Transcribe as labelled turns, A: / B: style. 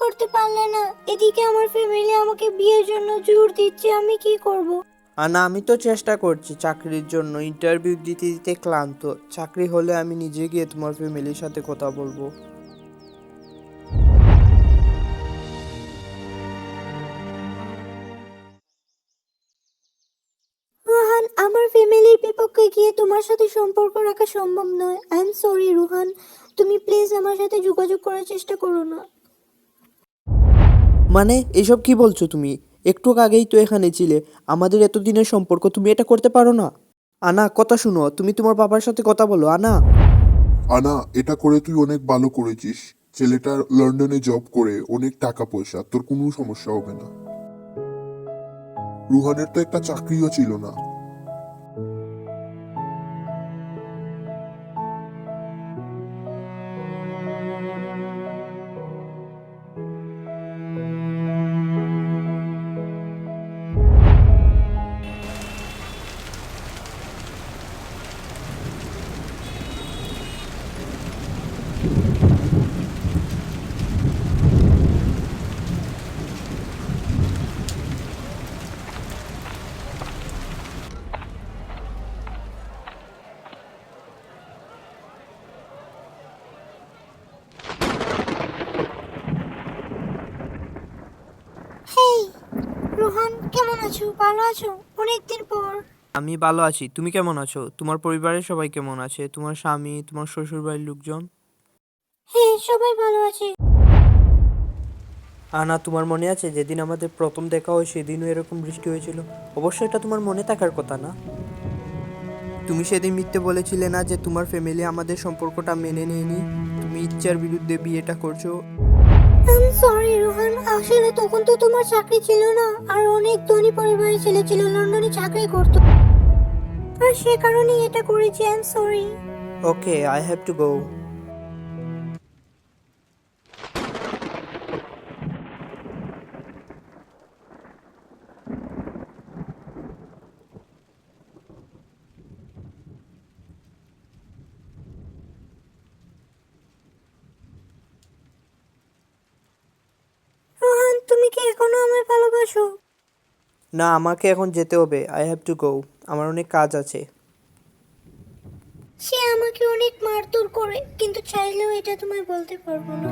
A: করতে পারলে না? এদিকে আমার ফ্যামিলি আমাকে বিয়ের জন্য জোর দিচ্ছে, আমি কি করব?
B: আনা, আমি তো চেষ্টা করছি চাকরির জন্য, ইন্টারভিউ দিতে দিতে ক্লান্ত। চাকরি হলে আমি নিজে গিয়ে তোমার ফ্যামিলির সাথে কথা বলবো।
A: রোহান, আমার ফ্যামিলির বিপক্ষে গিয়ে তোমার সাথে সম্পর্ক রাখা সম্ভব নয়। আই এম সরি রোহান, তুমি প্লিজ আমার সাথে যোগাযোগ করার চেষ্টা করো না।
B: মানে এসব কি বলছো তুমি? একটু আগেই তো এখানে ছিলে, আমাদের এতদিনের সম্পর্ক, তুমি এটা করতে পারো না? আনা, কথা শুনো, তুমি তোমার বাবার সাথে কথা বলো। আনা।
C: আনা, এটা করে তুই অনেক ভালো করেছিস। ছেলেটা লন্ডনে জব করে অনেক টাকা পয়সা, তোর কোনো সমস্যা হবে না। রুহানের তো একটা চাকরিও ছিল না।
A: হেই রোহান, কেমন আছো? ভালো আছো? অনেকদিন পর।
B: আমি ভালো আছি, তুমি কেমন আছো? তোমার পরিবারের সবাই কেমন আছে? তোমার স্বামী, তোমার শ্বশুর বাড়ির লোকজন?
A: হ্যাঁ, সবাই ভালো আছে।
B: আনা, তোমার মনে আছে যেদিন আমাদের প্রথম দেখা হয় সেদিনও এরকম বৃষ্টি হয়েছিল? অবশ্যই এটা তোমার মনে থাকার কথা না? তুমি সেদিন মিথ্যে বলেছিলে না যে তোমার ফ্যামিলি আমাদের সম্পর্কটা মেনে নেয়নি, তুমি ইচ্ছার বিরুদ্ধে বিয়েটা করছো?
A: আই এম সরি রোহান, আসলে তখন তো তোমার চাকরি ছিল না, আর অনেক ধনী পরিবারের ছেলে ছিল, লন্ডনে চাকরি করতো, আর সে কারণেই এটা করেছি। I am sorry.
B: Okay, I have to go.
A: Rohan, তুমি কি এখনো আমায় ভালোবাসো?
B: না, আমাকে এখন যেতে হবে, আই হ্যাভ টু গো। আমার অনেক কাজ আছে।
A: সে আমাকে অনেক মারধর করে, কিন্তু চাইলেও এটা তোমায় বলতে পারবো না।